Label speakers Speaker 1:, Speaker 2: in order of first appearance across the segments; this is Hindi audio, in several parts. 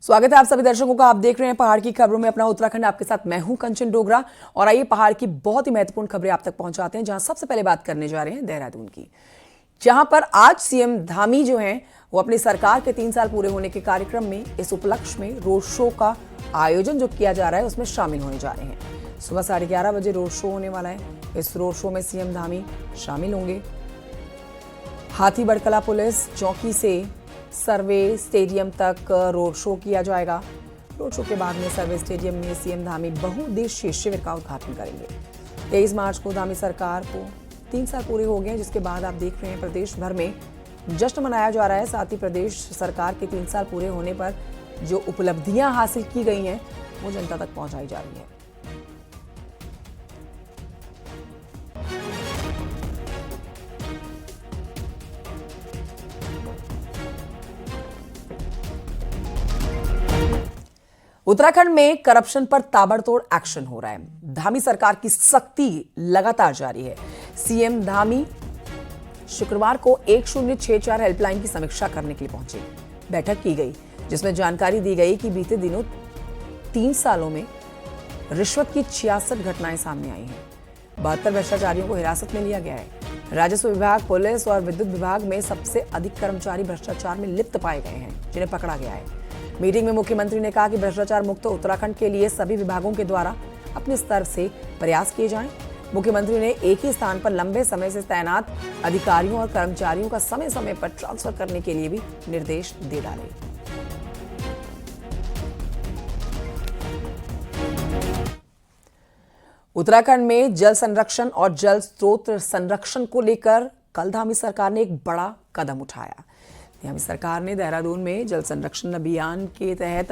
Speaker 1: स्वागत है आप सभी दर्शकों का। आप देख रहे हैं पहाड़ की खबरों में अपना उत्तराखंड। आपके साथ मैं हूं कंचन डोगरा और आइए पहाड़ की बहुत ही महत्वपूर्ण खबरें आप तक पहुंचाते हैं। जहां सबसे पहले बात करने जा रहे हैं देहरादून की, जहां पर आज सीएम धामी जो हैं वो अपनी सरकार के 3 साल पूरे होने के कार्यक्रम में इस उपलक्ष्य में रोड शो का आयोजन जो किया जा रहा है उसमें शामिल होने जा रहे हैं। सुबह 11:30 बजे रोड शो होने वाला है। इस रोड शो में सीएम धामी शामिल होंगे। हाथीबड़कला पुलिस चौकी से सर्वे स्टेडियम तक रोड शो किया जाएगा। रोड शो के बाद में सर्वे स्टेडियम में सीएम धामी बहुउद्देशीय शिविर का उद्घाटन करेंगे। 23 मार्च को धामी सरकार को 3 साल पूरे हो गए हैं, जिसके बाद आप देख रहे हैं प्रदेश भर में जश्न मनाया जा रहा है। साथ ही प्रदेश सरकार के 3 साल पूरे होने पर जो उपलब्धियां हासिल की गई हैं वो जनता तक पहुंचाई जा रही है। उत्तराखंड में करप्शन पर ताबड़तोड़ एक्शन हो रहा है। धामी सरकार की सख्ती लगातार जारी है। सीएम धामी शुक्रवार को 1064 हेल्पलाइन की समीक्षा करने के लिए पहुंचे। बैठक की गई जिसमें जानकारी दी गई कि बीते दिनों 3 सालों में रिश्वत की 66 घटनाएं सामने आई हैं। 72 भ्रष्टाचारियों को हिरासत में लिया गया है। राजस्व विभाग, पुलिस और विद्युत विभाग में सबसे अधिक कर्मचारी भ्रष्टाचार में लिप्त पाए गए हैं, जिन्हें पकड़ा गया है। मीटिंग में मुख्यमंत्री ने कहा कि भ्रष्टाचार मुक्त उत्तराखंड के लिए सभी विभागों के द्वारा अपने स्तर से प्रयास किए जाएं। मुख्यमंत्री ने एक ही स्थान पर लंबे समय से तैनात अधिकारियों और कर्मचारियों का समय समय पर ट्रांसफर करने के लिए भी निर्देश दे डाले। उत्तराखंड में जल संरक्षण और जल स्रोत संरक्षण को लेकर कल धामी सरकार ने एक बड़ा कदम उठाया। धामी सरकार ने देहरादून में जल संरक्षण अभियान के तहत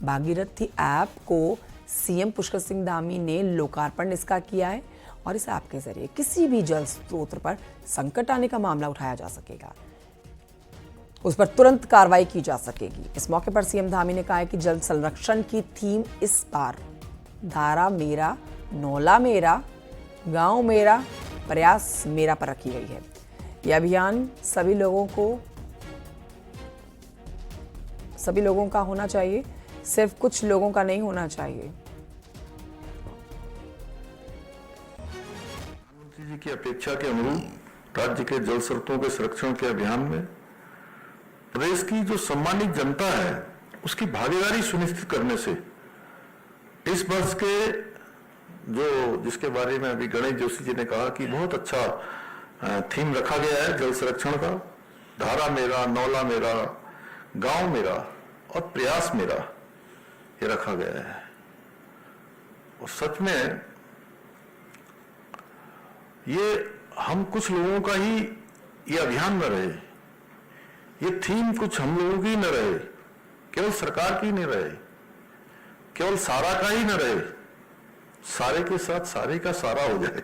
Speaker 1: भागीरथी ऐप को सीएम पुष्कर सिंह धामी ने लोकार्पण इसका किया है और इस ऐप के जरिए किसी भी जल स्रोत पर संकट आने का मामला उठाया जा सकेगा, उस पर तुरंत कार्रवाई की जा सकेगी। इस मौके पर सीएम धामी ने कहा है कि जल संरक्षण की थीम इस बार धारा मेरा, नौला मेरा, गांव मेरा, प्रयास मेरा पर रखी गई है। यह अभियान सभी लोगों का होना चाहिए, सिर्फ कुछ लोगों का नहीं होना चाहिए।
Speaker 2: प्रधानमंत्री जी की अपेक्षा के अनुरूप राज्य के जल स्रोतों के संरक्षण के अभियान में प्रदेश की जो सम्मानित जनता है उसकी भागीदारी सुनिश्चित करने से इस वर्ष के जिसके बारे में अभी गणेश जोशी जी ने कहा कि बहुत अच्छा थीम रखा गया है जल संरक्षण का, धारा मेरा, नौला मेरा, गांव मेरा और प्रयास मेरा, ये रखा गया है। और सच में ये हम कुछ लोगों का ही ये अभियान न रहे, ये थीम कुछ हम लोगों की न रहे, केवल सरकार की नहीं रहे, केवल सारा का ही न रहे, सारे के साथ सारे का सारा हो जाए।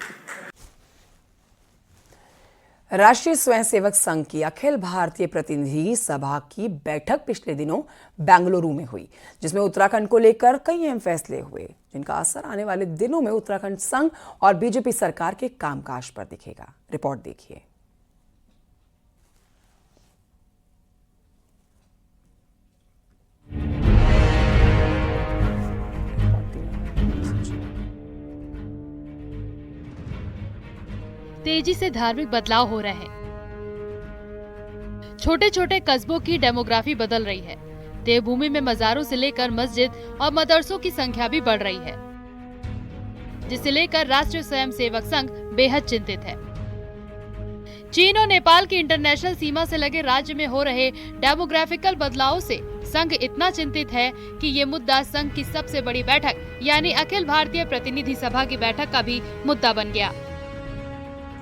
Speaker 1: राष्ट्रीय स्वयंसेवक संघ की अखिल भारतीय प्रतिनिधि सभा की बैठक पिछले दिनों बेंगलुरु में हुई, जिसमें उत्तराखंड को लेकर कई अहम फैसले हुए, जिनका असर आने वाले दिनों में उत्तराखंड संघ और बीजेपी सरकार के कामकाज पर दिखेगा। रिपोर्ट देखिए।
Speaker 3: तेजी से धार्मिक बदलाव हो रहे हैं। छोटे छोटे कस्बों की डेमोग्राफी बदल रही है। देवभूमि में मजारों से लेकर मस्जिद और मदरसों की संख्या भी बढ़ रही है, जिसे लेकर राष्ट्रीय स्वयंसेवक संघ बेहद चिंतित है। चीन और नेपाल की इंटरनेशनल सीमा से लगे राज्य में हो रहे डेमोग्राफिकल बदलावों से संघ इतना चिंतित है कि ये मुद्दा संघ की सबसे बड़ी बैठक यानी अखिल भारतीय प्रतिनिधि सभा की बैठक का भी मुद्दा बन गया।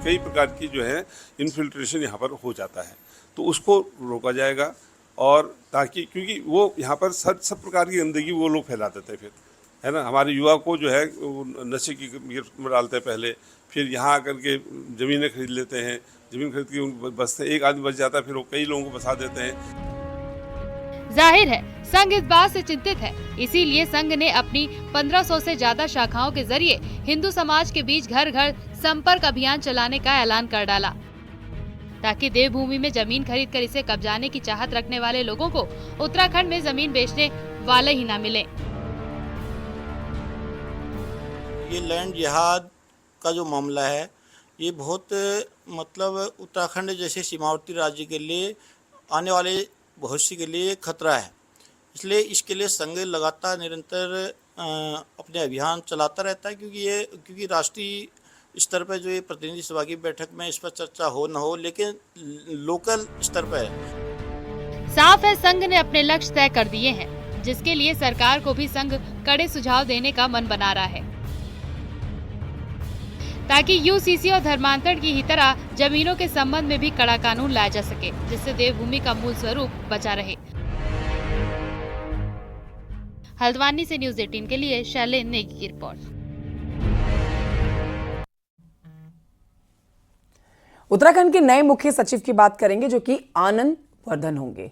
Speaker 4: कई प्रकार की जो है इन्फिल्ट्रेशन यहाँ पर हो जाता है, तो उसको रोका जाएगा। और ताकि क्योंकि वो यहाँ पर सब प्रकार की गंदगी वो लोग फैला देते हैं, फिर है ना, हमारे युवा को जो है नशे की गिरफ्त में डालते हैं पहले, फिर यहाँ आकर के ज़मीनें खरीद लेते हैं, ज़मीन खरीद के बसते, एक आदमी बच जाता है, फिर वो कई लोगों को बसा देते हैं।
Speaker 3: जाहिर है संघ इस बात से चिंतित है, इसीलिए संघ ने अपनी 1500 से ज्यादा शाखाओं के जरिए हिंदू समाज के बीच घर घर संपर्क अभियान चलाने का ऐलान कर डाला, ताकि देवभूमि में जमीन खरीदकर इसे कब्जाने की चाहत रखने वाले लोगों को उत्तराखंड में जमीन बेचने वाले ही न मिले।
Speaker 5: ये लैंड जिहाद का जो मामला है ये बहुत मतलब उत्तराखंड जैसे सीमावर्ती राज्य के लिए आने वाले भविष्य के लिए खतरा है। इसलिए इसके लिए संघ लगातार निरंतर अपने अभियान चलाता रहता है, क्योंकि राष्ट्रीय स्तर पर जो ये प्रतिनिधि सभा की बैठक में इस पर चर्चा हो न हो, लेकिन लोकल स्तर पर है।
Speaker 3: साफ है, संघ ने अपने लक्ष्य तय कर दिए हैं, जिसके लिए सरकार को भी संघ कड़े सुझाव देने का मन बना रहा है, ताकि यूसीसी और धर्मांतरण की ही तरह जमीनों के संबंध में भी कड़ा कानून लाया जा सके, जिससे देवभूमि का मूल स्वरूप बचा रहे। हल्द्वानी से न्यूज़ 18 के लिए शैलेंद्र नेगी की रिपोर्ट।
Speaker 1: उत्तराखंड के नए मुख्य सचिव की बात करेंगे, जो कि आनंद वर्धन होंगे।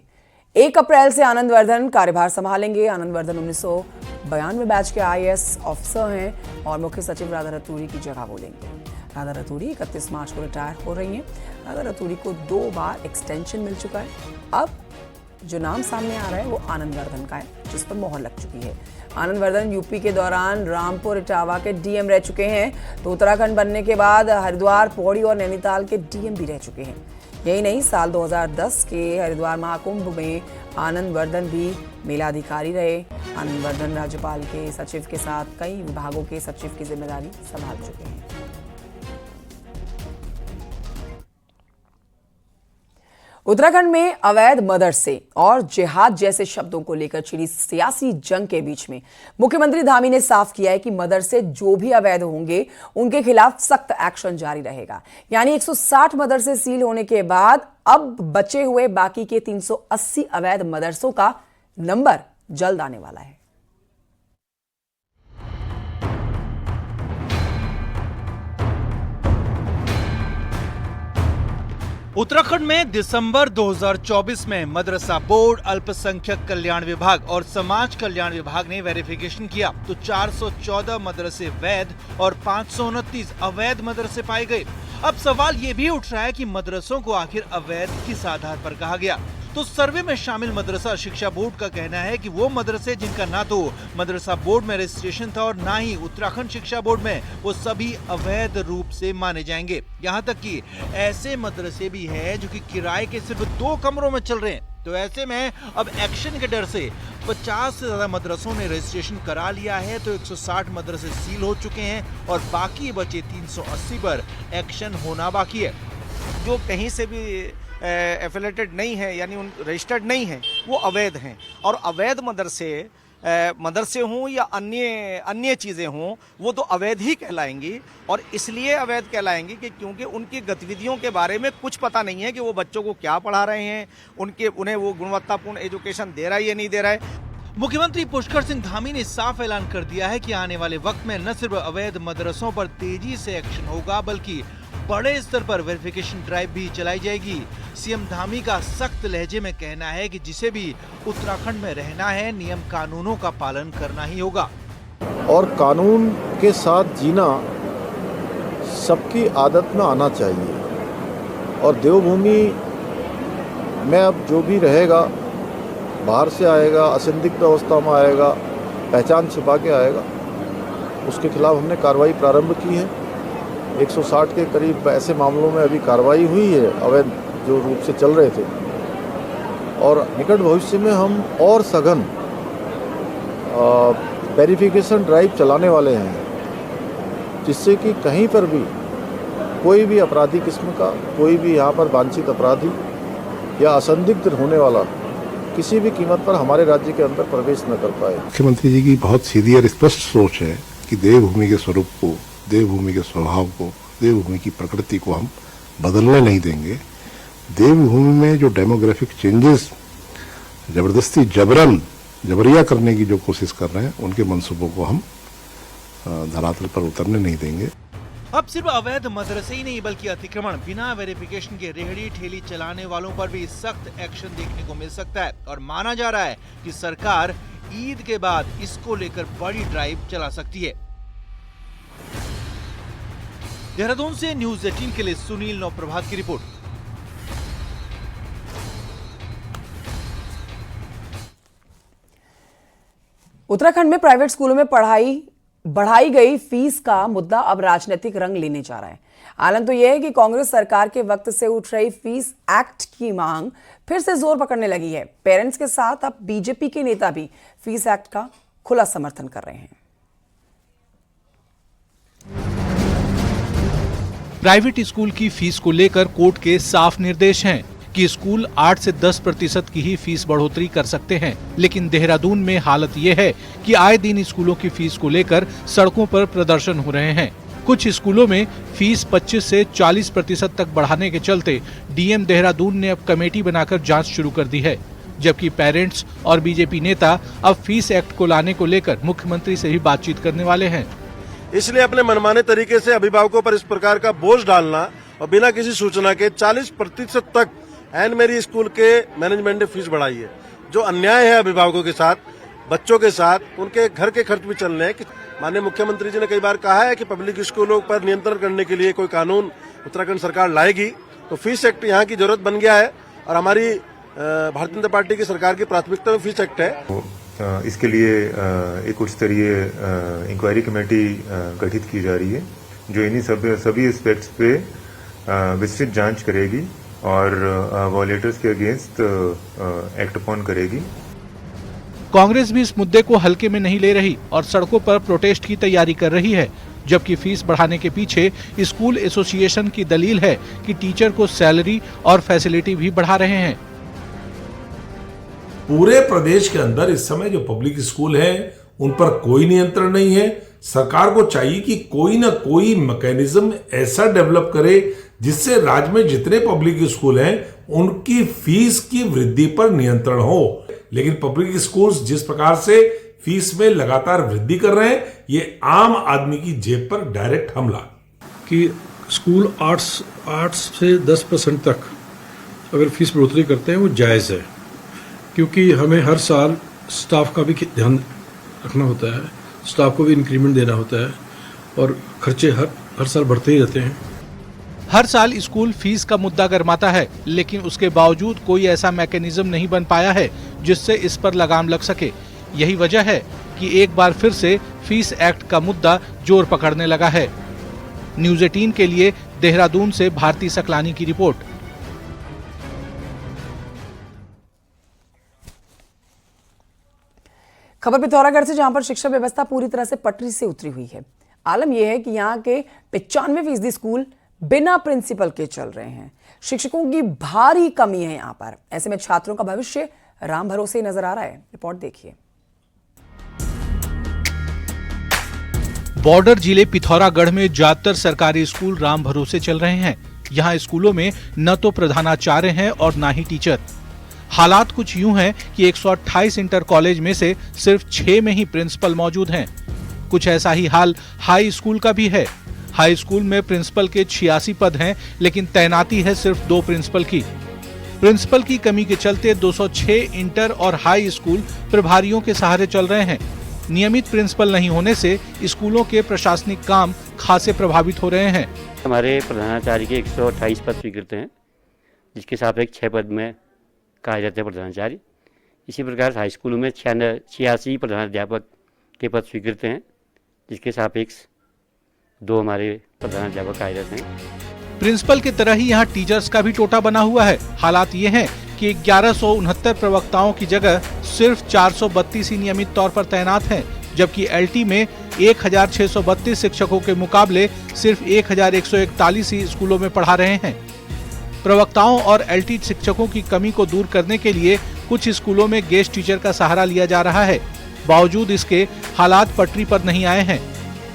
Speaker 1: 1 अप्रैल से आनंद वर्धन कार्यभार संभालेंगे। आनंद वर्धन 1992 बैच के IAS ऑफिसर हैं और मुख्य सचिव राधा रतूड़ी की जगह वो लेंगे। राधा रतूड़ी 31 मार्च को रिटायर हो रही हैं। राधा रतूड़ी को 2 बार एक्सटेंशन मिल चुका है। अब जो नाम सामने आ रहा है वो आनंद वर्धन का है, जिस पर मोहर लग चुकी है। आनंद वर्धन यूपी के दौरान रामपुर इटावा के DM रह चुके हैं, तो उत्तराखंड बनने के बाद हरिद्वार, पौड़ी और नैनीताल के DM भी रह चुके हैं। यही नहीं, साल 2010 के हरिद्वार महाकुंभ में आनंद वर्धन भी मेलाधिकारी रहे। आनंद वर्धन राज्यपाल के सचिव के साथ कई विभागों के सचिव की जिम्मेदारी संभाल चुके हैं। उत्तराखंड में अवैध मदरसे और जिहाद जैसे शब्दों को लेकर छिड़ी सियासी जंग के बीच में मुख्यमंत्री धामी ने साफ किया है कि मदरसे जो भी अवैध होंगे उनके खिलाफ सख्त एक्शन जारी रहेगा। यानी 160 मदरसे सील होने के बाद अब बचे हुए बाकी के 380 अवैध मदरसों का नंबर जल्द आने वाला है।
Speaker 6: उत्तराखंड में दिसंबर 2024 में मदरसा बोर्ड, अल्पसंख्यक कल्याण विभाग और समाज कल्याण विभाग ने वेरिफिकेशन किया तो 414 मदरसे वैध और 529 अवैध मदरसे पाए गए। अब सवाल ये भी उठ रहा है कि मदरसों को आखिर अवैध किस आधार पर कहा गया। तो सर्वे में शामिल मदरसा शिक्षा बोर्ड का कहना है कि वो मदरसे जिनका ना तो मदरसा बोर्ड में रजिस्ट्रेशन था और ना ही उत्तराखंड शिक्षा बोर्ड में, वो सभी अवैध रूप से माने जाएंगे। यहाँ तक कि ऐसे मदरसे भी हैं जो कि किराए के सिर्फ 2 कमरों में चल रहे हैं। तो ऐसे में अब एक्शन के डर से 50 से ज्यादा मदरसों ने रजिस्ट्रेशन करा लिया है, तो 160 मदरसे सील हो चुके हैं और बाकी बचे 380 पर एक्शन होना बाकी है।
Speaker 7: जो कहीं से भी एफिलेटेड नहीं है, यानी उन रजिस्टर्ड नहीं है, वो अवैध हैं। और अवैध मदरसे हों या अन्य चीज़ें हों, वो तो अवैध ही कहलाएंगी। और इसलिए अवैध कहलाएंगी कि क्योंकि उनकी गतिविधियों के बारे में कुछ पता नहीं है कि वो बच्चों को क्या पढ़ा रहे हैं, उन्हें वो गुणवत्तापूर्ण एजुकेशन दे रहा है या नहीं दे रहा है।
Speaker 6: मुख्यमंत्री पुष्कर सिंह धामी ने साफ ऐलान कर दिया है कि आने वाले वक्त में न सिर्फ अवैध मदरसों पर तेजी से एक्शन होगा, बल्कि बड़े स्तर पर वेरिफिकेशन ड्राइव भी चलाई जाएगी। सीएम धामी का सख्त लहजे में कहना है कि जिसे भी उत्तराखंड में रहना है, नियम कानूनों का पालन करना ही होगा
Speaker 8: और कानून के साथ जीना सबकी आदत में आना चाहिए। और देवभूमि में अब जो भी रहेगा, बाहर से आएगा, असंदिग्ध अवस्था में आएगा, पहचान छिपा के आएगा, उसके खिलाफ हमने कार्रवाई प्रारंभ की है। 160 के करीब ऐसे मामलों में अभी कार्रवाई हुई है, अवैध जो रूप से चल रहे थे। और निकट भविष्य में हम और सघन वेरिफिकेशन ड्राइव चलाने वाले हैं, जिससे कि कहीं पर भी कोई भी अपराधी किस्म का, कोई भी यहाँ पर वांछित अपराधी या असंदिग्ध होने वाला किसी भी कीमत पर हमारे राज्य के अंदर प्रवेश न कर पाए।
Speaker 9: मुख्यमंत्री जी की बहुत सीधी और स्पष्ट सोच है कि देवभूमि के स्वरूप को, देवभूमि के स्वभाव को, देवभूमि की प्रकृति को हम बदलने नहीं देंगे। देवभूमि में जो डेमोग्राफिक चेंजेस जबरदस्ती जबरिया करने की जो कोशिश कर रहे हैं, उनके मंसूबों को हम धरातल पर उतरने नहीं देंगे।
Speaker 6: अब सिर्फ अवैध मदरसे ही नहीं, बल्कि अतिक्रमण, बिना वेरिफिकेशन के रेहड़ी ठेली चलाने वालों पर भी सख्त एक्शन देखने को मिल सकता है। और माना जा रहा है कि सरकार ईद के बाद इसको लेकर बड़ी ड्राइव चला सकती है। देहरादून से न्यूज़ 18 के लिए सुनील नौप्रभात की रिपोर्ट।
Speaker 1: उत्तराखंड में प्राइवेट स्कूलों में बढ़ाई गई फीस का मुद्दा अब राजनीतिक रंग लेने जा रहा है। आलम तो यह है कि कांग्रेस सरकार के वक्त से उठ रही फीस एक्ट की मांग फिर से जोर पकड़ने लगी है। पेरेंट्स के साथ अब बीजेपी के नेता भी फीस एक्ट का खुला समर्थन कर रहे हैं।
Speaker 6: प्राइवेट स्कूल की फीस को लेकर कोर्ट के साफ निर्देश हैं कि स्कूल 8 से 10% की ही फीस बढ़ोतरी कर सकते हैं, लेकिन देहरादून में हालत ये है कि आए दिन स्कूलों की फीस को लेकर सड़कों पर प्रदर्शन हो रहे हैं। कुछ स्कूलों में फीस 25 से 40% तक बढ़ाने के चलते डीएम देहरादून ने अब कमेटी बनाकर जांच शुरू कर दी है, जबकि पेरेंट्स और बीजेपी नेता अब फीस एक्ट को लाने को लेकर मुख्यमंत्री से भी बातचीत करने वाले हैं।
Speaker 10: इसलिए अपने मनमाने तरीके से अभिभावकों पर इस प्रकार का बोझ डालना और बिना किसी सूचना के 40% तक एन मेरी स्कूल के मैनेजमेंट ने फीस बढ़ाई है, जो अन्याय है अभिभावकों के साथ, बच्चों के साथ, उनके घर के खर्च भी चलने हैं। माननीय मुख्यमंत्री जी ने कई बार कहा है कि पब्लिक स्कूलों पर नियंत्रण करने के लिए कोई कानून उत्तराखंड सरकार लाएगी, तो फीस एक्ट यहाँ की जरूरत बन गया है और हमारी भारतीय जनता पार्टी की सरकार की प्राथमिकता में फीस एक्ट है।
Speaker 11: इसके लिए एक उच्च स्तरीय इंक्वायरी कमेटी गठित की जा रही है, जो इन्हीं सभी एस्पेक्ट्स पे विस्तृत जांच करेगी और वॉयलेटर्स के अगेंस्ट एक्ट अपॉन करेगी।
Speaker 6: कांग्रेस भी इस मुद्दे को हल्के में नहीं ले रही और सड़कों पर प्रोटेस्ट की तैयारी कर रही है, जबकि फीस बढ़ाने के पीछे स्कूल एसोसिएशन की दलील है कि टीचर को सैलरी और फैसिलिटी भी बढ़ा रहे हैं।
Speaker 12: पूरे प्रदेश के अंदर इस समय जो पब्लिक स्कूल हैं उन पर कोई नियंत्रण नहीं है। सरकार को चाहिए कि कोई ना कोई मैकेनिज्म ऐसा डेवलप करे जिससे राज्य में जितने पब्लिक स्कूल हैं उनकी फीस की वृद्धि पर नियंत्रण हो। लेकिन पब्लिक स्कूल्स जिस प्रकार से फीस में लगातार वृद्धि कर रहे हैं, ये आम आदमी की जेब पर डायरेक्ट हमला।
Speaker 13: कि स्कूल 8 से 10% तक अगर फीस बढ़ोतरी करते हैं वो जायज़ है, क्योंकि हमें हर साल स्टाफ का भी ध्यान रखना होता है, स्टाफ को भी इंक्रीमेंट देना होता है और खर्चे हर साल बढ़ते ही रहते हैं।
Speaker 6: हर साल स्कूल फीस का मुद्दा गरमाता है, लेकिन उसके बावजूद कोई ऐसा मैकेनिज्म नहीं बन पाया है जिससे इस पर लगाम लग सके। यही वजह है कि एक बार फिर से फीस एक्ट का मुद्दा जोर पकड़ने लगा है। न्यूज़ 18 के लिए देहरादून से भारती सकलानी की रिपोर्ट।
Speaker 1: खबर पिथौरागढ़ से, जहां पर शिक्षा व्यवस्था पूरी तरह से पटरी से उतरी हुई है। आलम यह है कि यहां के 95% स्कूल बिना प्रिंसिपल के चल रहे हैं। शिक्षकों की भारी कमी है यहां पर। ऐसे में छात्रों का भविष्य राम भरोसे नजर आ रहा है। रिपोर्ट देखिए।
Speaker 6: बॉर्डर जिले पिथौरागढ़ में ज्यादातर सरकारी स्कूल राम भरोसे चल रहे हैं। यहाँ स्कूलों में न तो प्रधानाचार्य हैं और न ही टीचर। हालात कुछ यूं हैं कि 128 इंटर कॉलेज में से सिर्फ 6 में ही प्रिंसिपल मौजूद हैं। कुछ ऐसा ही हाल हाई स्कूल का भी है। हाई स्कूल में प्रिंसिपल के 86 पद हैं, लेकिन तैनाती है सिर्फ 2 प्रिंसिपल की। प्रिंसिपल की कमी के चलते 206 इंटर और हाई स्कूल प्रभारियों के सहारे चल रहे हैं। नियमित प्रिंसिपल नहीं होने से स्कूलों के प्रशासनिक काम खासे प्रभावित हो रहे हैं।
Speaker 14: हमारे प्रधानाचार्य के 128 पद स्वीकृत हैं, जिसके सापेक्ष 6 पद में कार्यरत है प्रधानाचार्य। इसी प्रकार हाई स्कूलों में 86 प्रधानाध्यापक के पद स्वीकृत हैं, जिसके सापेक्ष 2 हमारे प्रधानाध्यापक कार्यरत हैं।
Speaker 6: प्रिंसिपल की तरह ही यहाँ टीचर्स का भी टोटा बना हुआ है। हालात ये हैं कि 1169 प्रवक्ताओं की जगह सिर्फ 432 ही नियमित तौर पर तैनात हैं, जबकि एलटी में 1632 शिक्षकों के मुकाबले सिर्फ 1141 ही स्कूलों में पढ़ा रहे हैं। प्रवक्ताओं और एलटी शिक्षकों की कमी को दूर करने के लिए कुछ स्कूलों में गेस्ट टीचर का सहारा लिया जा रहा है। बावजूद इसके हालात पटरी पर नहीं आए हैं।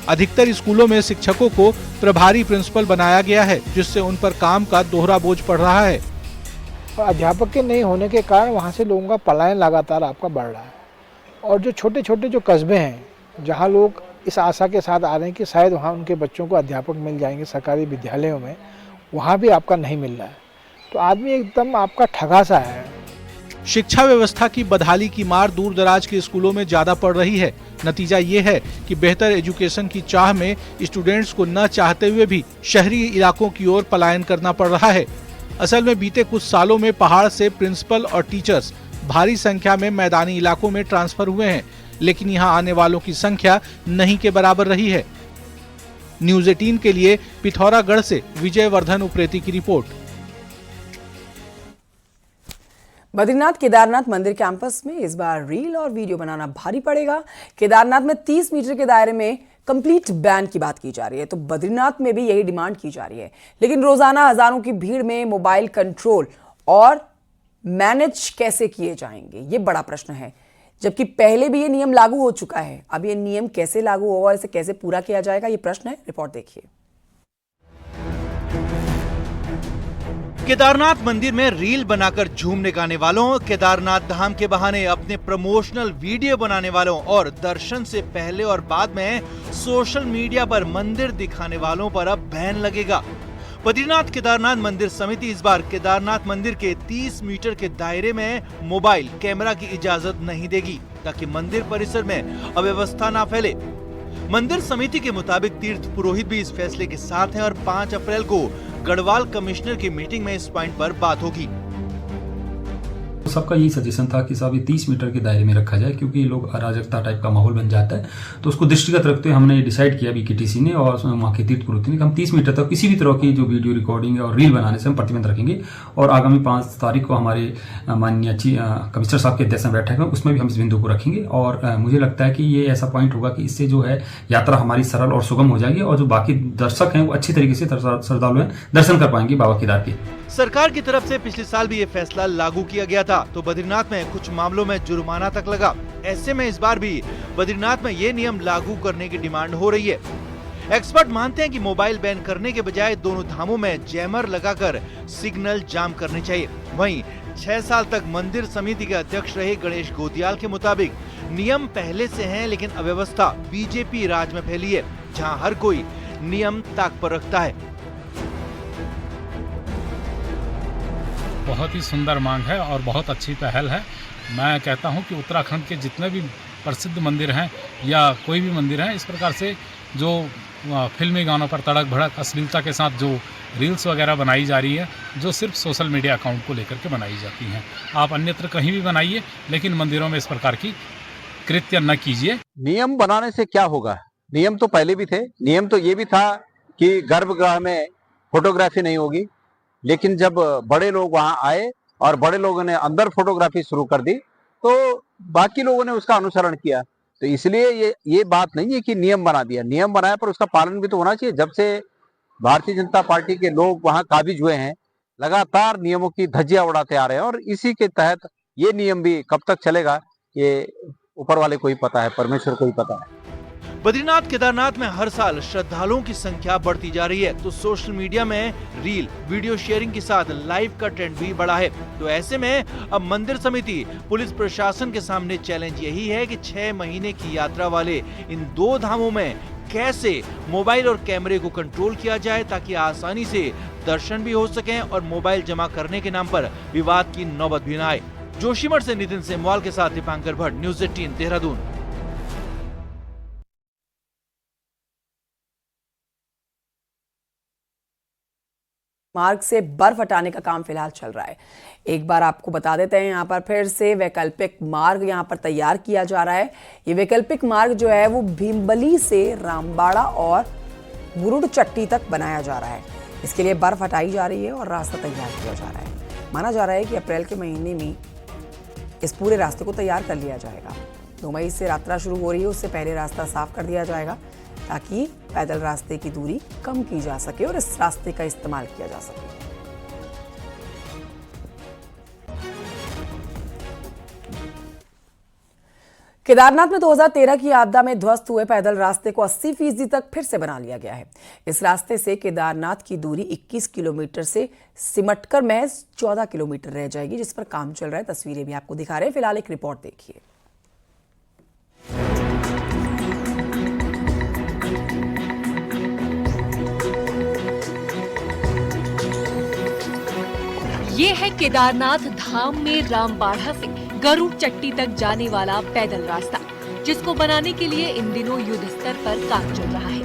Speaker 6: अधिकतर स्कूलों में शिक्षकों को प्रभारी प्रिंसिपल बनाया गया है, जिससे उन पर काम का दोहरा बोझ पड़ रहा है।
Speaker 15: अध्यापक के नहीं होने के कारण वहाँ से लोगों का पलायन लगातार आपका बढ़ रहा है। और जो छोटे छोटे जो कस्बे हैं, जहाँ लोग इस आशा के साथ आ रहे हैं कि शायद वहाँ उनके बच्चों को अध्यापक मिल जाएंगे सरकारी विद्यालयों में, वहाँ भी आपका नहीं मिल रहा है। तो आदमी एकदम आपका ठगा सा है।
Speaker 6: शिक्षा व्यवस्था की बदहाली की मार दूर दराज के स्कूलों में ज्यादा पड़ रही है। नतीजा ये है कि बेहतर एजुकेशन की चाह में स्टूडेंट्स को न चाहते हुए भी शहरी इलाकों की ओर पलायन करना पड़ रहा है। असल में बीते कुछ सालों में पहाड़ से प्रिंसिपल और टीचर्स भारी संख्या में मैदानी इलाकों में ट्रांसफर हुए हैं,
Speaker 7: लेकिन यहां आने वालों की संख्या नहीं के बराबर रही है। न्यूज़ 18 के लिए पिथौरागढ़ से विजयवर्धन उप्रेती की रिपोर्ट।
Speaker 1: बद्रीनाथ केदारनाथ मंदिर कैंपस में इस बार रील और वीडियो बनाना भारी पड़ेगा। केदारनाथ में 30 मीटर के दायरे में कंप्लीट बैन की बात की जा रही है, तो बद्रीनाथ में भी यही डिमांड की जा रही है। लेकिन रोजाना हजारों की भीड़ में मोबाइल कंट्रोल और मैनेज कैसे किए जाएंगे, ये बड़ा प्रश्न है। जबकि पहले भी ये नियम लागू हो चुका है, अब ये नियम कैसे लागू होगा, इसे कैसे पूरा किया जाएगा, ये प्रश्न है। रिपोर्ट देखिए।
Speaker 6: केदारनाथ मंदिर में रील बनाकर झूमने गाने वालों, केदारनाथ धाम के बहाने अपने प्रमोशनल वीडियो बनाने वालों और दर्शन से पहले और बाद में सोशल मीडिया पर मंदिर दिखाने वालों पर अब बैन लगेगा। बद्रीनाथ केदारनाथ मंदिर समिति इस बार केदारनाथ मंदिर के 30 मीटर के दायरे में मोबाइल कैमरा की इजाजत नहीं देगी, ताकि मंदिर परिसर में अव्यवस्था ना फैले। मंदिर समिति के मुताबिक तीर्थ पुरोहित भी इस फैसले के साथ हैं और 5 अप्रैल को गढ़वाल कमिश्नर की मीटिंग में इस पॉइंट पर बात होगी।
Speaker 16: सबका यही सजेशन था कि साहब ये 30 मीटर के दायरे में रखा जाए, क्योंकि लोग अराजकता टाइप का माहौल बन जाता है। तो उसको दृष्टिगत रखते हुए हमने डिसाइड किया बीकेटीसी ने और वहाँ के तीर्थ पुरोहित ने कि हम 30 मीटर तक किसी भी तरह की जो वीडियो रिकॉर्डिंग और रील बनाने से हम प्रतिबंध रखेंगे। और आगामी 5 तारीख को हमारे माननीय कमिश्नर साहब के अध्यक्षता में बैठक है, उसमें भी हम इस बिंदु को रखेंगे। और मुझे लगता है कि ये ऐसा पॉइंट होगा कि इससे जो है यात्रा हमारी सरल और सुगम हो जाएगी और जो बाकी दर्शक हैं वो अच्छी तरीके से श्रद्धालु हैं दर्शन कर पाएंगे बाबा केदार के।
Speaker 6: सरकार की तरफ से पिछले साल भी ये फैसला लागू किया गया था, तो बद्रीनाथ में कुछ मामलों में जुर्माना तक लगा। ऐसे में इस बार भी बद्रीनाथ में ये नियम लागू करने की डिमांड हो रही है। एक्सपर्ट मानते हैं कि मोबाइल बैन करने के बजाय दोनों धामों में जैमर लगाकर सिग्नल जाम करने चाहिए। वहीं 6 साल तक मंदिर समिति के अध्यक्ष रहे गणेश गोदियाल के मुताबिक नियम पहले से हैं, लेकिन अव्यवस्था बीजेपी राज में फैली है, जहां हर कोई नियम ताक पर रखता है।
Speaker 17: बहुत ही सुंदर मांग है और बहुत अच्छी पहल है। मैं कहता हूं कि उत्तराखंड के जितने भी प्रसिद्ध मंदिर हैं या कोई भी मंदिर हैं, इस प्रकार से जो फिल्मी गानों पर तड़क भड़क अश्लीलता के साथ जो रील्स वगैरह बनाई जा रही है, जो सिर्फ सोशल मीडिया अकाउंट को लेकर के बनाई जाती हैं, आप अन्यत्र कहीं भी बनाइए, लेकिन मंदिरों में इस प्रकार की कृत्य न कीजिए।
Speaker 18: नियम बनाने से क्या होगा? नियम तो पहले भी थे। नियम तो ये भी था कि गर्भगृह में फोटोग्राफी नहीं होगी, लेकिन जब बड़े लोग वहां आए और बड़े लोगों ने अंदर फोटोग्राफी शुरू कर दी, तो बाकी लोगों ने उसका अनुसरण किया। तो इसलिए ये बात नहीं है कि नियम बना दिया, नियम बनाया पर उसका पालन भी तो होना चाहिए। जब से भारतीय जनता पार्टी के लोग वहां काबिज हुए हैं, लगातार नियमों की धज्जियां उड़ाते आ रहे हैं और इसी के तहत ये नियम भी कब तक चलेगा, ये ऊपर वाले को ही पता है, परमेश्वर को ही पता है।
Speaker 6: बद्रीनाथ केदारनाथ में हर साल श्रद्धालुओं की संख्या बढ़ती जा रही है, तो सोशल मीडिया में रील वीडियो शेयरिंग के साथ लाइव का ट्रेंड भी बढ़ा है। तो ऐसे में अब मंदिर समिति पुलिस प्रशासन के सामने चैलेंज यही है कि 6 महीने की यात्रा वाले इन 2 धामों में कैसे मोबाइल और कैमरे को कंट्रोल किया जाए, ताकि आसानी से दर्शन भी हो सकें और मोबाइल जमा करने के नाम पर विवाद की नौबत भी न आए। जोशीमठ से नितिन सेमवाल के साथ दीपांकर भट्ट, न्यूज़ 18 देहरादून।
Speaker 1: मार्ग से बर्फ हटाने का काम फिलहाल चल रहा है। एक बार आपको बता देते हैं, यहाँ पर फिर से वैकल्पिक मार्ग यहाँ पर तैयार किया जा रहा है। ये वैकल्पिक मार्ग जो है वो भीमबली से रामबाड़ा और गुरुड़ चट्टी तक बनाया जा रहा है। इसके लिए बर्फ हटाई जा रही है और रास्ता तैयार किया जा रहा है। माना जा रहा है कि अप्रैल के महीने में इस पूरे रास्ते को तैयार कर लिया जाएगा। 2 मई से यात्रा शुरू हो रही है, उससे पहले रास्ता साफ कर दिया जाएगा, ताकि पैदल रास्ते की दूरी कम की जा सके और इस रास्ते का इस्तेमाल किया जा सके। केदारनाथ में 2013 की आपदा में ध्वस्त हुए पैदल रास्ते को 80% तक फिर से बना लिया गया है। इस रास्ते से केदारनाथ की दूरी 21 किलोमीटर से सिमटकर महज 14 किलोमीटर रह जाएगी, जिस पर काम चल रहा है। तस्वीरें भी आपको दिखा रहे हैं। फिलहाल एक रिपोर्ट देखिए।
Speaker 19: ये है केदारनाथ धाम में रामबाड़ा से गरुड़ चट्टी तक जाने वाला पैदल रास्ता, जिसको बनाने के लिए इन दिनों युद्ध स्तर पर काम चल रहा है।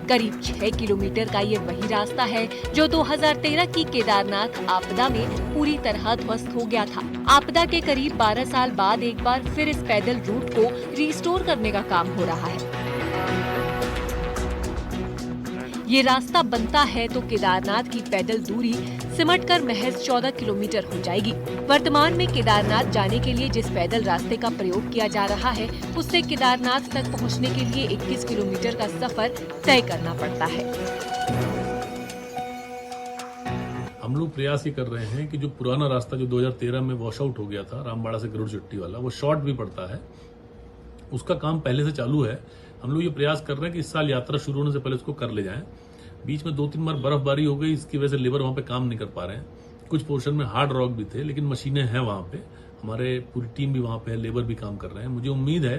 Speaker 19: करीब 6 किलोमीटर का ये वही रास्ता है जो 2013 की केदारनाथ आपदा में पूरी तरह ध्वस्त हो गया था। आपदा के करीब 12 साल बाद एक बार फिर इस पैदल रूट को रिस्टोर करने का काम हो रहा है। ये रास्ता बनता है तो केदारनाथ की पैदल दूरी सिमटकर महज 14 किलोमीटर हो जाएगी। वर्तमान में केदारनाथ जाने के लिए जिस पैदल रास्ते का प्रयोग किया जा रहा है उससे केदारनाथ तक पहुंचने के लिए 21 किलोमीटर का सफर तय करना पड़ता है।
Speaker 20: हम लोग प्रयास ये कर रहे हैं कि जो पुराना रास्ता जो 2013 में वॉश आउट हो गया था रामबाड़ा से गरुड़ चट्टी वाला, वो शॉर्ट भी पड़ता है, उसका काम पहले से चालू है। हम लोग ये प्रयास कर रहे हैं कि इस साल यात्रा शुरू होने से पहले उसको कर ले जाएं। बीच में 2-3 बार बर्फबारी हो गई, इसकी वजह से लेबर वहां पे काम नहीं कर पा रहे हैं। कुछ पोर्शन में हार्ड रॉक भी थे, लेकिन मशीनें हैं वहां पे, हमारे पूरी टीम भी वहां पे है, लेबर भी काम कर रहे हैं। मुझे उम्मीद है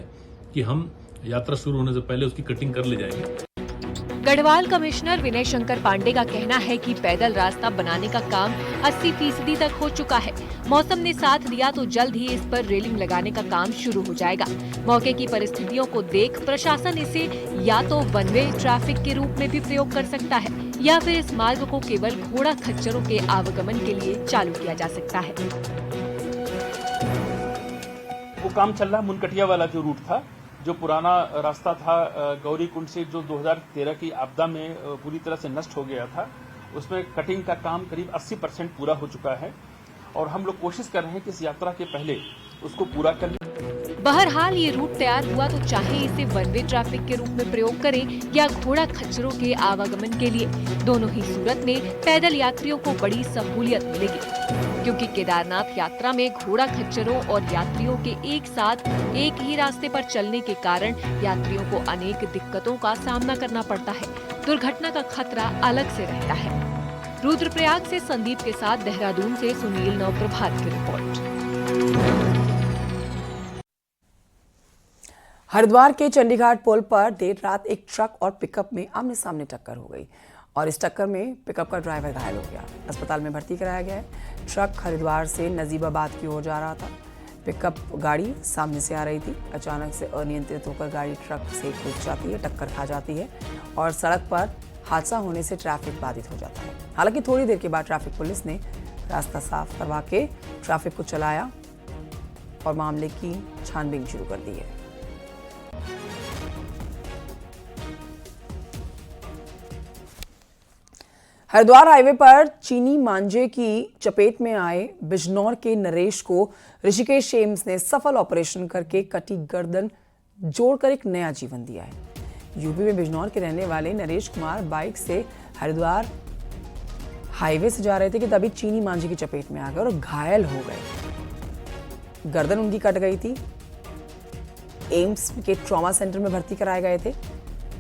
Speaker 20: कि हम यात्रा शुरू होने से पहले उसकी कटिंग कर ले जाएंगे।
Speaker 19: गढ़वाल कमिश्नर विनय शंकर पांडे का कहना है कि पैदल रास्ता बनाने का काम 80% तक हो चुका है। मौसम ने साथ दिया तो जल्द ही इस पर रेलिंग लगाने का काम शुरू हो जाएगा। मौके की परिस्थितियों को देख प्रशासन इसे या तो वन वे ट्रैफिक के रूप में भी प्रयोग कर सकता है या फिर इस मार्ग को केवल घोड़ा खच्चरों के आवागमन के लिए चालू किया जा सकता है।
Speaker 21: वो काम चल रहा है। मुनकटिया वाला जो रूट था, जो पुराना रास्ता था गौरी कुंड से, जो 2013 की आपदा में पूरी तरह से नष्ट हो गया था, उसमें कटिंग का काम करीब 80% पूरा हो चुका है और हम लोग कोशिश कर रहे हैं कि इस यात्रा के पहले उसको पूरा कर लें।
Speaker 19: बहरहाल ये रूट तैयार हुआ तो चाहे इसे वन वे ट्रैफिक के रूप में प्रयोग करें या घोड़ा खच्चरों के आवागमन के लिए, दोनों ही सूरत में पैदल यात्रियों को बड़ी सहूलियत मिलेगी, क्योंकि केदारनाथ यात्रा में घोड़ा खच्चरों और यात्रियों के एक साथ एक ही रास्ते पर चलने के कारण यात्रियों को अनेक दिक्कतों का सामना करना पड़ता है। दुर्घटना का खतरा अलग से रहता है। रुद्रप्रयाग से संदीप के साथ देहरादून से सुनील नवप्रभात की रिपोर्ट।
Speaker 1: हरिद्वार के चंडीघाट पुल पर देर रात एक ट्रक और पिकअप में आमने सामने टक्कर हो गई और इस टक्कर में पिकअप का ड्राइवर घायल हो गया। अस्पताल में भर्ती कराया गया है। ट्रक हरिद्वार से नजीबाबाद की ओर जा रहा था। पिकअप गाड़ी सामने से आ रही थी। अचानक से अनियंत्रित होकर गाड़ी ट्रक से कूद जाती है, टक्कर खा जाती है और सड़क पर हादसा होने से ट्रैफिक बाधित हो जाता है। हालांकि थोड़ी देर के बाद ट्रैफिक पुलिस ने रास्ता साफ करवा के ट्रैफिक को चलाया और मामले की छानबीन शुरू कर दी है। हरिद्वार हाईवे पर चीनी मांझे की चपेट में आए बिजनौर के नरेश को ऋषिकेश एम्स ने सफल ऑपरेशन करके कटी गर्दन जोड़कर एक नया जीवन दिया है। यूपी में बिजनौर के रहने वाले नरेश कुमार बाइक से हरिद्वार हाईवे से जा रहे थे कि तभी चीनी मांझे की चपेट में आ गए और घायल हो गए। गर्दन उनकी कट गई थी। एम्स के ट्रॉमा सेंटर में भर्ती कराए गए थे।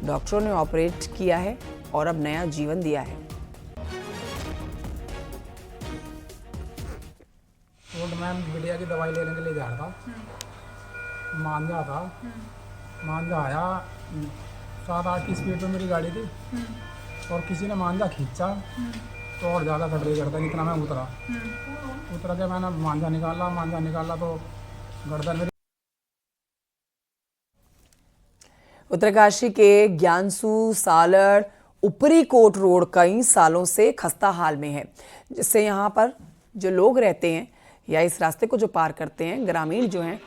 Speaker 1: डॉक्टरों ने ऑपरेट किया है और अब नया जीवन दिया है।
Speaker 22: मैं बिटिया की दवाई लेने के लिए जा रहा था। मांझा था, मांझा आया 7-8 की स्पीड पे मेरी गाड़ी थी और किसी ने मांझा खींचा तो और ज़्यादा कट गई गर्दन। इतना मैं उतरा के मैंने मांझा निकाला तो गर्दन मेरी।
Speaker 1: उत्तरकाशी के ज्ञानसू सालड़ ऊपरी कोट रोड कई सालों से खस्ता हाल में है, जिससे यहाँ पर जो लोग रहते हैं या इस रास्ते को जो पार करते हैं, ग्रामीण जो हैं,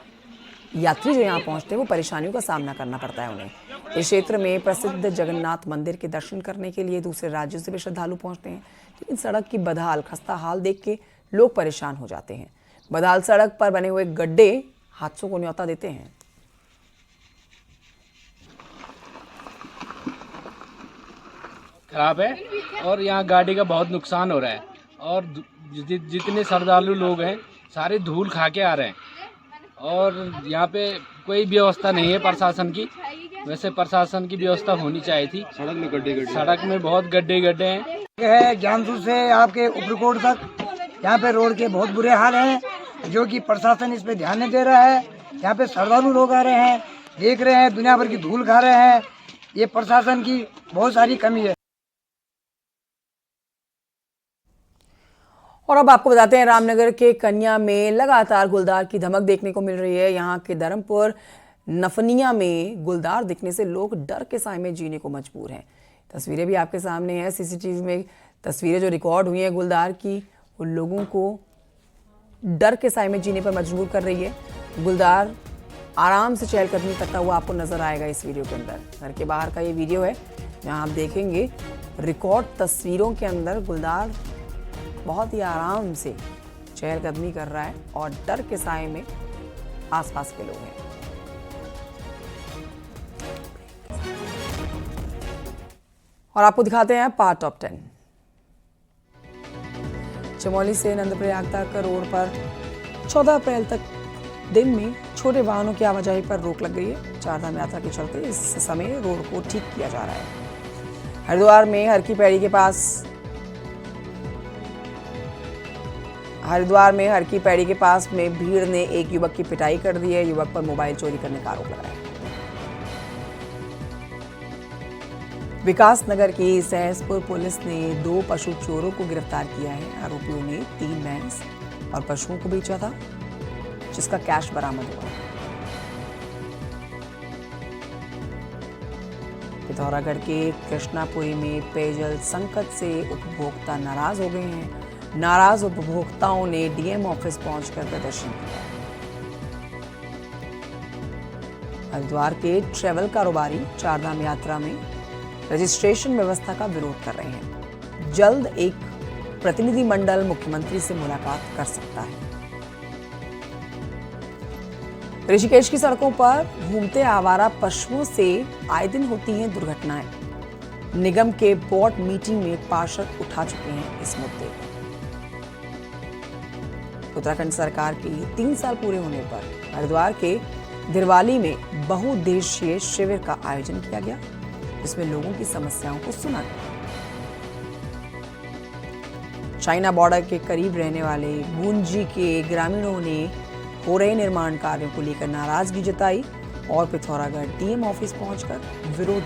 Speaker 1: यात्री जो यहाँ पहुँचते हैं, वो परेशानियों का सामना करना पड़ता है उन्हें। इस क्षेत्र में प्रसिद्ध जगन्नाथ मंदिर के दर्शन करने के लिए दूसरे राज्यों से भी श्रद्धालु पहुँचते हैं, लेकिन सड़क की बदहाल खस्ता हाल देख के लोग परेशान हो जाते हैं। बदहाल सड़क पर बने हुए गड्ढे हादसों को न्योता देते हैं।
Speaker 23: खराब है और यहाँ गाड़ी का बहुत नुकसान हो रहा है और जितने श्रद्धालु लोग हैं सारे धूल खा के आ रहे हैं और यहाँ पे कोई व्यवस्था नहीं है प्रशासन की। वैसे प्रशासन की व्यवस्था होनी चाहिए थी। सड़क में बहुत गड्ढे हैं।
Speaker 24: ज्ञानसू से आपके उपरकोट तक यहाँ पे रोड के बहुत बुरे हाल हैं, जो कि प्रशासन इस पे ध्यान नहीं दे रहा है। यहाँ पे श्रद्धालु लोग आ रहे हैं, देख रहे हैं, दुनिया भर की धूल खा रहे हैं। ये प्रशासन की बहुत सारी कमी है।
Speaker 1: और अब आपको बताते हैं, रामनगर के कन्या में लगातार गुलदार की धमक देखने को मिल रही है। यहाँ के धर्मपुर नफनिया में गुलदार दिखने से लोग डर के साए में जीने को मजबूर हैं। तस्वीरें भी आपके सामने हैं, सीसीटीवी में तस्वीरें जो रिकॉर्ड हुई हैं गुलदार की, उन लोगों को डर के साए में जीने पर मजबूर कर रही है। गुलदार आराम से चहलकदमी करता हुआ आपको नजर आएगा इस वीडियो के अंदर। घर के बाहर का ये वीडियो है जहां आप देखेंगे रिकॉर्ड तस्वीरों के अंदर गुलदार बहुत ही आराम से चहलकदमी कर रहा है और डर के साए में आसपास के लोग हैं। और आपको दिखाते हैं पार्ट टॉप 10। चमोली से नंदप्रयाग तक रोड पर 14 अप्रैल तक दिन में छोटे वाहनों की आवाजाही पर रोक लग गई है। चारधाम यात्रा के चलते इस समय रोड को ठीक किया जा रहा है। हरिद्वार में हर की पैड़ी के पास में भीड़ ने एक युवक की पिटाई कर दी है। युवक पर मोबाइल चोरी करने का आरोप लगाया है। विकास नगर की सहसपुर पुलिस ने 2 पशु चोरों को गिरफ्तार किया है। आरोपियों ने 3 भैंस और पशुओं को बेचा था, जिसका कैश बरामद हुआ। पिथौरागढ़ के कृष्णापुरी में पेयजल संकट से उपभोक्ता नाराज हो गए हैं। नाराज उपभोक्ताओं ने डीएम ऑफिस पहुंचकर प्रदर्शन किया। हरिद्वार के ट्रैवल कारोबारी चारधाम यात्रा में रजिस्ट्रेशन व्यवस्था का विरोध कर रहे हैं। जल्द एक प्रतिनिधिमंडल मुख्यमंत्री से मुलाकात कर सकता है। ऋषिकेश की सड़कों पर घूमते आवारा पशुओं से आए दिन होती हैं दुर्घटनाएं। निगम के बोर्ड मीटिंग में पार्षद उठा चुके हैं इस मुद्दे को। उत्तराखंड सरकार के 3 साल पूरे होने पर हरिद्वार के धिरवाली में बहुउद्देशीय शिविर का आयोजन किया गया, जिसमें लोगों की समस्याओं को सुना गया। चाइना बॉर्डर के करीब रहने वाले गुंजी के ग्रामीणों ने हो रहे निर्माण कार्यों को लेकर नाराजगी जताई और पिथौरागढ़ डीएम ऑफिस पहुंचकर विरोध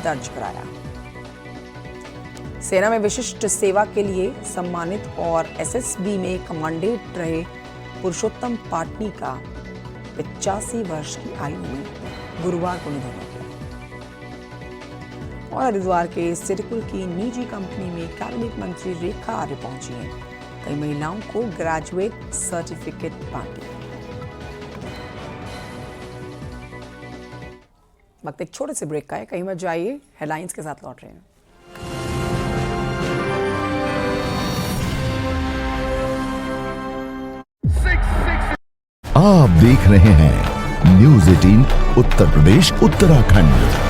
Speaker 1: दर्ज कराया। सेना में विशिष्ट सेवा के लिए सम्मानित और एसएसबी में कमांडेंट रहे पुरुषोत्तम पाटनी का 85 वर्ष की आयु में गुरुवार को निधन हो गया। और हरिद्वार के सिडकुल की निजी कंपनी में कैबिनेट मंत्री रेखा आर्य पहुंची हैं। कई महिलाओं को ग्रेजुएट सर्टिफिकेट बांटे। वक्त एक छोटे से ब्रेक का है, कहीं मत जाइए, हेडलाइंस के साथ लौट रहे हैं।
Speaker 2: आप देख रहे हैं न्यूज़ 18 उत्तर प्रदेश उत्तराखंड।